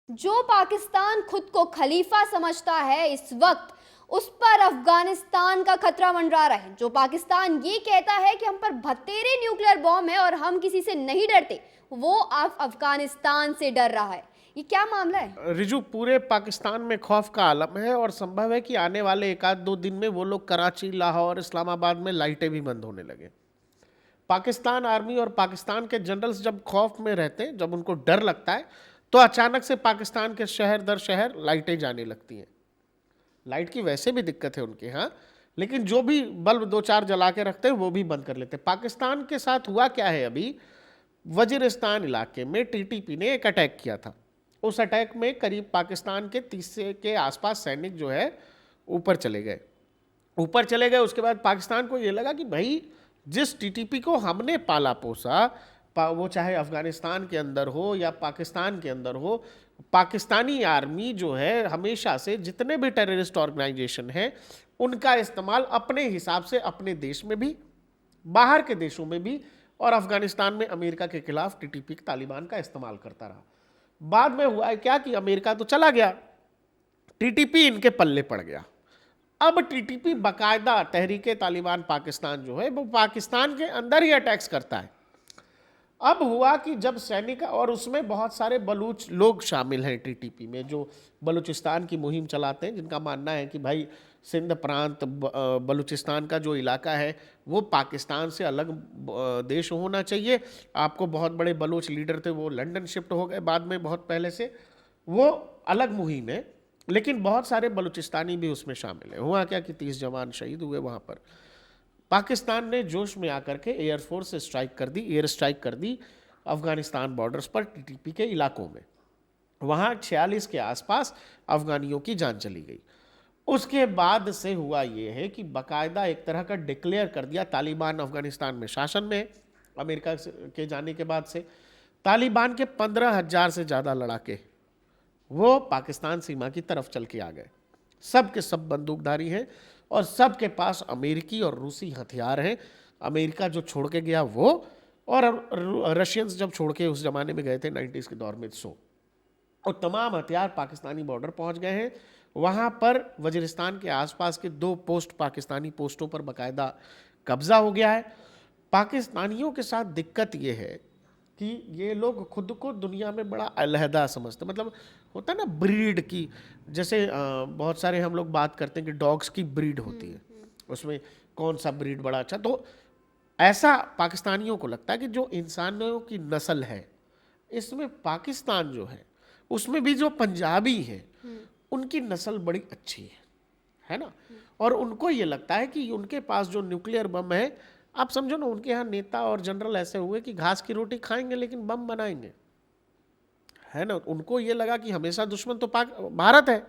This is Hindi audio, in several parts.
जो पाकिस्तान खुद को खलीफा समझता है इस वक्त उस पर अफगानिस्तान का खतरा मंडरा रहा है। जो पाकिस्तान ये कहता है कि हम पर भतेरे न्यूक्लियर बॉम्ब है और हम किसी से नहीं डरते, वो अब अफगानिस्तान से डर रहा है। ये क्या मामला है? रिजू, पूरे पाकिस्तान में खौफ का आलम है और संभव है कि आने वाले एक आध दो दिन में वो लोग कराची, लाहौर, इस्लामाबाद में लाइटें भी बंद होने लगे। पाकिस्तान आर्मी और पाकिस्तान के जनरल्स जब खौफ में रहते हैं, जब उनको डर लगता है, तो अचानक से पाकिस्तान के शहर दर शहर लाइटें जाने लगती हैं। लाइट की वैसे भी दिक्कत है उनके यहाँ, लेकिन जो भी बल्ब दो चार जला के रखते हैं वो भी बंद कर लेते हैं। पाकिस्तान के साथ हुआ क्या है, अभी वजीरिस्तान इलाके में टीटीपी ने एक अटैक किया था। उस अटैक में करीब पाकिस्तान के 30 के आसपास सैनिक जो है ऊपर चले गए। उसके बाद पाकिस्तान को ये लगा कि भाई, जिस टीटीपी को हमने पाला पोसा, वो चाहे अफगानिस्तान के अंदर हो या पाकिस्तान के अंदर हो, पाकिस्तानी आर्मी जो है हमेशा से जितने भी टेररिस्ट ऑर्गेनाइजेशन हैं उनका इस्तेमाल अपने हिसाब से अपने देश में भी, बाहर के देशों में भी, और अफगानिस्तान में अमेरिका के खिलाफ टीटीपी तालिबान का इस्तेमाल करता रहा। बाद में हुआ है क्या कि अमेरिका तो चला गया, टीटीपी इनके पल्ले पड़ गया। अब टीटीपी बाकायदा तहरीके तालिबान पाकिस्तान जो है वो पाकिस्तान के अंदर ही अटैक्स करता है। अब हुआ कि जब सैनिक, और उसमें बहुत सारे बलूच लोग शामिल हैं टीटीपी में, जो बलूचिस्तान की मुहिम चलाते हैं, जिनका मानना है कि भाई सिंध प्रांत, बलूचिस्तान का जो इलाका है वो पाकिस्तान से अलग देश होना चाहिए। आपको बहुत बड़े बलूच लीडर थे, वो लंदन शिफ्ट हो गए बाद में, बहुत पहले से। वो अलग मुहिम है, लेकिन बहुत सारे बलूचिस्तानी भी उसमें शामिल हैं। हुआ क्या कि 30 जवान शहीद हुए वहाँ पर। पाकिस्तान ने जोश में आकर के एयरफोर्स से एयर स्ट्राइक कर दी अफगानिस्तान बॉर्डर्स पर टीटीपी के इलाकों में। वहाँ 46 के आसपास अफगानियों की जान चली गई। उसके बाद से हुआ ये है कि बाकायदा एक तरह का डिक्लेयर कर दिया, तालिबान अफगानिस्तान में शासन में है। अमेरिका के जाने के बाद से तालिबान के 15,000 से ज़्यादा लड़ाके वो पाकिस्तान सीमा की तरफ चल के आ गए। सब के सब बंदूकधारी हैं और सब के पास अमेरिकी और रूसी हथियार हैं। अमेरिका जो छोड़ के गया वो, और रशियंस जब छोड़ के उस ज़माने में गए थे 90s के दौर में, और तमाम हथियार पाकिस्तानी बॉर्डर पहुंच गए हैं। वहाँ पर वजीरिस्तान के आसपास के 2 पोस्ट, पाकिस्तानी पोस्टों पर बाकायदा कब्जा हो गया है। पाकिस्तानियों के साथ दिक्कत ये है कि ये लोग खुद को दुनिया में बड़ा अलहदा समझते, मतलब होता है ना ब्रीड की, जैसे बहुत सारे हम लोग बात करते हैं कि डॉग्स की ब्रीड होती है, उसमें कौन सा ब्रीड बड़ा अच्छा। तो ऐसा पाकिस्तानियों को लगता है कि जो इंसानों की नस्ल है, इसमें पाकिस्तान जो है उसमें भी जो पंजाबी हैं उनकी नस्ल बड़ी अच्छी है ना। और उनको ये लगता है कि उनके पास जो न्यूक्लियर बम है, आप समझो ना, उनके यहाँ नेता और जनरल ऐसे हुए कि घास की रोटी खाएंगे लेकिन बम बनाएंगे, है ना। उनको ये लगा कि हमेशा दुश्मन तो भारत है,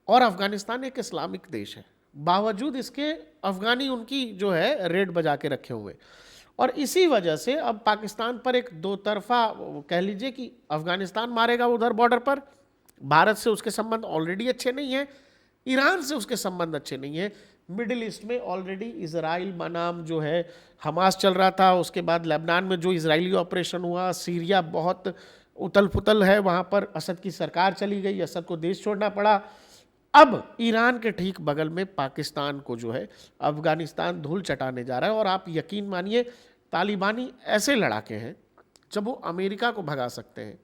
और अफगानिस्तान एक इस्लामिक देश है। बावजूद इसके अफगानी उनकी जो है रेड बजा के रखे हुए, और इसी वजह से अब पाकिस्तान पर एक दो तरफा, कह लीजिए कि अफगानिस्तान मारेगा उधर बॉर्डर पर, भारत से उसके संबंध ऑलरेडी अच्छे नहीं हैं, ईरान से उसके संबंध अच्छे नहीं हैं। मिडिल ईस्ट में ऑलरेडी इजराइल बनाम जो है हमास चल रहा था, उसके बाद लेबनान में जो इजरायली ऑपरेशन हुआ, सीरिया बहुत उतल पुतल है, वहाँ पर असद की सरकार चली गई, असद को देश छोड़ना पड़ा। अब ईरान के ठीक बगल में पाकिस्तान को जो है अफगानिस्तान धूल चटाने जा रहा है। और आप यकीन मानिए, तालिबानी ऐसे लड़ाके हैं जब वो अमेरिका को भगा सकते हैं,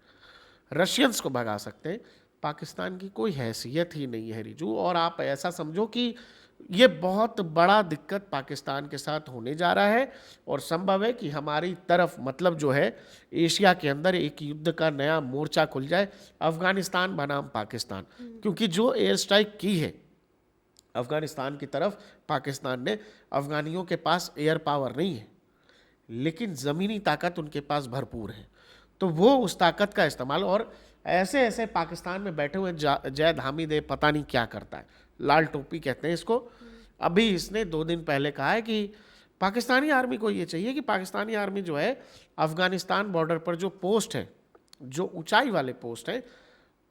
रशियंस को भगा सकते हैं, पाकिस्तान की कोई हैसियत ही नहीं है रिजू। और आप ऐसा समझो कि ये बहुत बड़ा दिक्कत पाकिस्तान के साथ होने जा रहा है, और संभव है कि हमारी तरफ, मतलब जो है एशिया के अंदर एक युद्ध का नया मोर्चा खुल जाए, अफगानिस्तान बनाम पाकिस्तान। क्योंकि जो एयर स्ट्राइक की है अफगानिस्तान की तरफ पाकिस्तान ने, अफगानियों के पास एयर पावर नहीं है, लेकिन ज़मीनी ताकत उनके पास भरपूर है। तो वो उस ताकत का इस्तेमाल, और ऐसे ऐसे पाकिस्तान में बैठे हुए जैद हामिद पता नहीं क्या करता है, लाल टोपी कहते हैं इसको। अभी इसने 2 दिन पहले कहा है कि पाकिस्तानी आर्मी को ये चाहिए कि पाकिस्तानी आर्मी जो है अफगानिस्तान बॉर्डर पर जो पोस्ट है, जो ऊंचाई वाले पोस्ट है,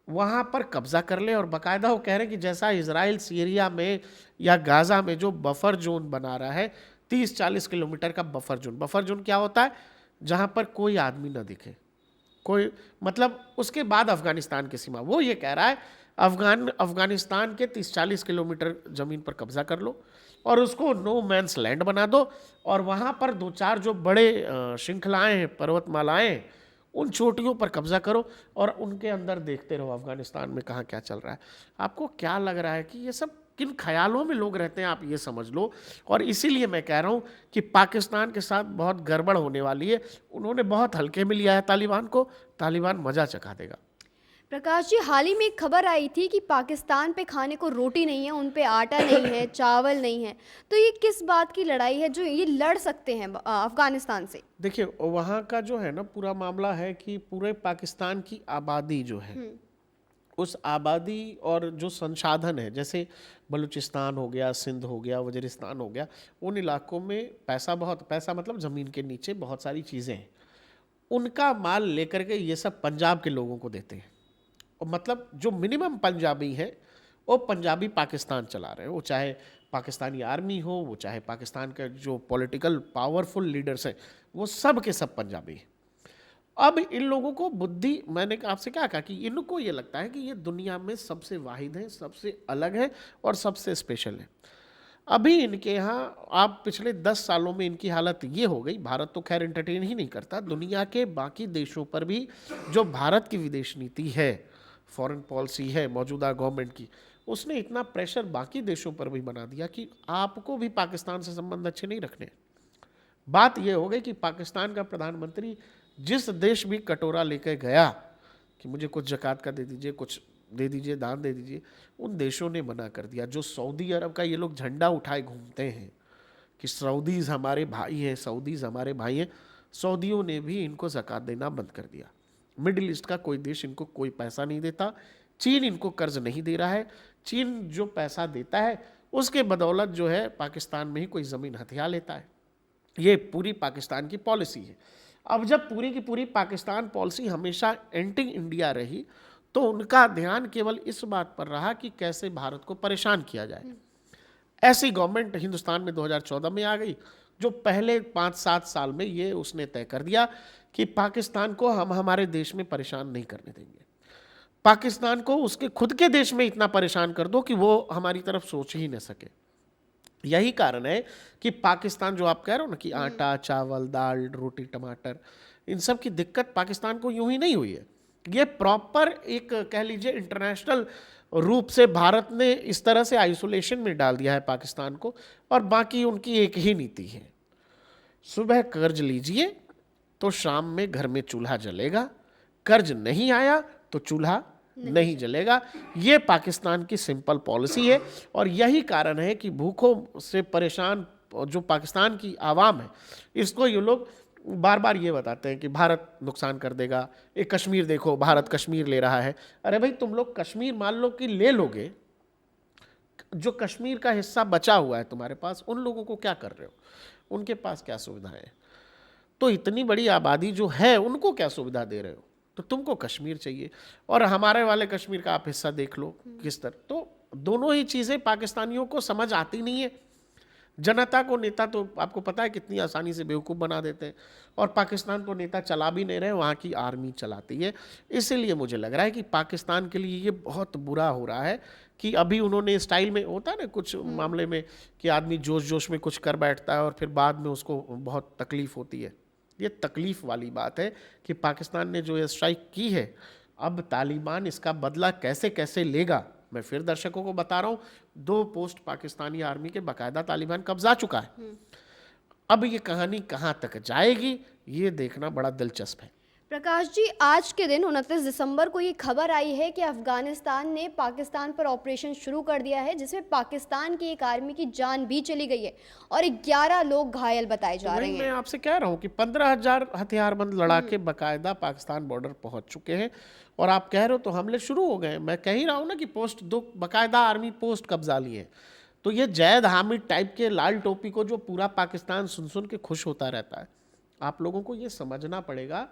वहाँ पर कब्जा कर ले। और बाकायदा वो कह रहे हैं कि जैसा इजराइल सीरिया में या गाज़ा में जो बफर जोन बना रहा है, 30-40 किलोमीटर का बफर जोन क्या होता है, जहाँ पर कोई आदमी ना दिखे, कोई मतलब उसके बाद अफगानिस्तान की सीमा, वो ये कह रहा है अफगानिस्तान के 30-40 किलोमीटर जमीन पर कब्जा कर लो और उसको नो मैंस लैंड बना दो और वहाँ पर 2-4 जो बड़े श्रृंखलाएं हैं, पर्वतमालाएं, उन चोटियों पर कब्जा करो और उनके अंदर देखते रहो अफगानिस्तान में कहाँ क्या चल रहा है। आपको क्या लग रहा है कि ये सब किन ख्यालों में लोग रहते हैं, आप ये समझ लो। और इसीलिए मैं कह रहा हूँ कि पाकिस्तान के साथ बहुत गड़बड़ होने वाली है। उन्होंने बहुत हल्के में लिया है तालिबान को, तालिबान मजा चखा देगा। प्रकाश जी, हाल ही में एक खबर आई थी कि पाकिस्तान पे खाने को रोटी नहीं है, उन पे आटा नहीं है, चावल नहीं है। तो ये किस बात की लड़ाई है जो ये लड़ सकते हैं अफगानिस्तान से? देखिए, वहाँ का जो है ना पूरा मामला है कि पूरे पाकिस्तान की आबादी जो है, उस आबादी और जो संसाधन है, जैसे बलूचिस्तान हो गया, सिंध हो गया, वजीरिस्तान हो गया, उन इलाकों में पैसा मतलब ज़मीन के नीचे बहुत सारी चीज़ें हैं। उनका माल लेकर के ये सब पंजाब के लोगों को देते हैं। और मतलब जो मिनिमम पंजाबी है वो पंजाबी पाकिस्तान चला रहे हैं, वो चाहे पाकिस्तानी आर्मी हो, वो चाहे पाकिस्तान के जो पॉलिटिकल पावरफुल लीडर्स हैं, वो सब के सब पंजाबी हैं। अब इन लोगों को बुद्धि, मैंने आपसे क्या कहा कि इनको ये लगता है कि ये दुनिया में सबसे वाहिद है, सबसे अलग है और सबसे स्पेशल है। अभी इनके यहाँ आप पिछले 10 सालों में इनकी हालत ये हो गई, भारत तो खैर एंटरटेन ही नहीं करता, दुनिया के बाकी देशों पर भी जो भारत की विदेश नीति है, फॉरेन पॉलिसी है मौजूदा गवर्नमेंट की, उसने इतना प्रेशर बाकी देशों पर भी बना दिया कि आपको भी पाकिस्तान से संबंध अच्छे नहीं रखने। बात यह हो गई कि पाकिस्तान का प्रधानमंत्री जिस देश भी कटोरा लेकर गया कि मुझे कुछ ज़कात का दे दीजिए, कुछ दे दीजिए, दान दे दीजिए, उन देशों ने मना कर दिया। जो सऊदी अरब का ये लोग झंडा उठाए घूमते हैं कि सऊदीज़ हमारे भाई हैं, सऊदीज़ हमारे भाई हैं, सऊदियों ने भी इनको ज़कात देना बंद कर दिया। मिडिल ईस्ट का कोई देश इनको कोई पैसा नहीं देता, चीन इनको कर्ज नहीं दे रहा है। चीन जो पैसा देता है उसके बदौलत जो है पाकिस्तान में ही कोई ज़मीन हथिया लेता है। ये पूरी पाकिस्तान की पॉलिसी है। अब जब पूरी की पूरी पाकिस्तान पॉलिसी हमेशा एंटी इंडिया रही, तो उनका ध्यान केवल इस बात पर रहा कि कैसे भारत को परेशान किया जाए। ऐसी गवर्नमेंट हिंदुस्तान में 2014 में आ गई, जो पहले 5-7 साल में ये उसने तय कर दिया कि पाकिस्तान को हम हमारे देश में परेशान नहीं करने देंगे। पाकिस्तान को उसके खुद के देश में इतना परेशान कर दो कि वो हमारी तरफ सोच ही न सके। यही कारण है कि पाकिस्तान, जो आप कह रहे हो ना कि आटा, चावल, दाल, रोटी, टमाटर, इन सब की दिक्कत पाकिस्तान को यूं ही नहीं हुई है। ये प्रॉपर एक कह लीजिए इंटरनेशनल रूप से भारत ने इस तरह से आइसोलेशन में डाल दिया है पाकिस्तान को, और बाकी उनकी एक ही नीति है, सुबह कर्ज लीजिए तो शाम में घर में चूल्हा जलेगा, कर्ज नहीं आया तो चूल्हा नहीं जलेगा। ये पाकिस्तान की सिंपल पॉलिसी है। और यही कारण है कि भूखों से परेशान जो पाकिस्तान की आवाम है, इसको ये लोग बार बार ये बताते हैं कि भारत नुकसान कर देगा। एक कश्मीर देखो, भारत कश्मीर ले रहा है। अरे भाई, तुम लोग कश्मीर मान लो कि ले लोगे, जो कश्मीर का हिस्सा बचा हुआ है तुम्हारे पास, उन लोगों को क्या कर रहे हो? उनके पास क्या सुविधाएं? तो इतनी बड़ी आबादी जो है उनको क्या सुविधा दे रहे हो? तो तुमको कश्मीर चाहिए, और हमारे वाले कश्मीर का आप हिस्सा देख लो किस तरह। तो दोनों ही चीज़ें पाकिस्तानियों को समझ आती नहीं है। जनता को नेता तो आपको पता है कितनी आसानी से बेवकूफ़ बना देते हैं, और पाकिस्तान को नेता चला भी नहीं रहे, वहाँ की आर्मी चलाती है। इसीलिए मुझे लग रहा है कि पाकिस्तान के लिए ये बहुत बुरा हो रहा है कि अभी उन्होंने स्टाइल में, होता है ना कुछ मामले में कि आदमी जोश जोश में कुछ कर बैठता है और फिर बाद में उसको बहुत तकलीफ होती है। ये तकलीफ वाली बात है कि पाकिस्तान ने जो ये स्ट्राइक की है, अब तालिबान इसका बदला कैसे कैसे लेगा। मैं फिर दर्शकों को बता रहा हूँ, 2 पोस्ट पाकिस्तानी आर्मी के बाकायदा तालिबान कब्जा चुका है। अब ये कहानी कहाँ तक जाएगी, ये देखना बड़ा दिलचस्प है। प्रकाश जी, आज के दिन 29 दिसंबर को ये खबर आई है कि अफगानिस्तान ने पाकिस्तान पर ऑपरेशन शुरू कर दिया है, जिसमें पाकिस्तान की एक आर्मी की जान भी चली गई है और 11 लोग घायल बताए जा रहे हैं। मैं आपसे कह रहा हूँ कि 15,000 हथियारबंद लड़ाके बाकायदा पाकिस्तान बॉर्डर पहुंच चुके हैं, और आप कह रहे हो तो हमले शुरू हो गए। मैं कह ही रहा हूँ ना कि पोस्ट 2 बाकायदा आर्मी पोस्ट कब्जा लिए। तो ये जैद हामिद टाइप के लाल टोपी को जो पूरा पाकिस्तान सुन सुन के खुश होता रहता है, आप लोगों को ये समझना पड़ेगा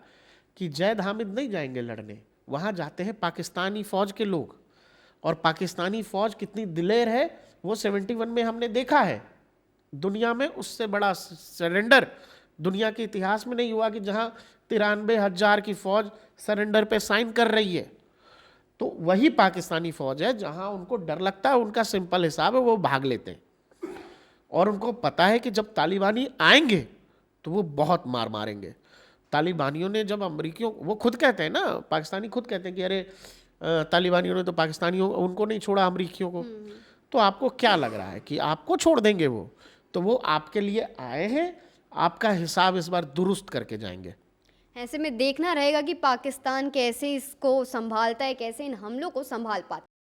कि जैद हामिद नहीं जाएंगे लड़ने, वहाँ जाते हैं पाकिस्तानी फ़ौज के लोग। और पाकिस्तानी फ़ौज कितनी दिलेर है वो 71 में हमने देखा है। दुनिया में उससे बड़ा सरेंडर दुनिया के इतिहास में नहीं हुआ कि जहां 93,000 की फौज सरेंडर पे साइन कर रही है। तो वही पाकिस्तानी फौज है जहां उनको डर लगता है, उनका सिंपल हिसाब है, वो भाग लेते हैं और उनको पता है कि जब तालिबानी आएंगे तो वो बहुत मार मारेंगे। तालिबानियों ने जब अमरीकियों, वो खुद कहते हैं ना, पाकिस्तानी खुद कहते हैं कि अरे तालिबानियों ने तो पाकिस्तानियों उनको नहीं छोड़ा, अमरीकियों को। तो आपको क्या लग रहा है कि आपको छोड़ देंगे वो? तो वो आपके लिए आए हैं, आपका हिसाब इस बार दुरुस्त करके जाएंगे। ऐसे में देखना रहेगा कि पाकिस्तान कैसे इसको संभालता है, कैसे इन हमलों को संभाल पाता है।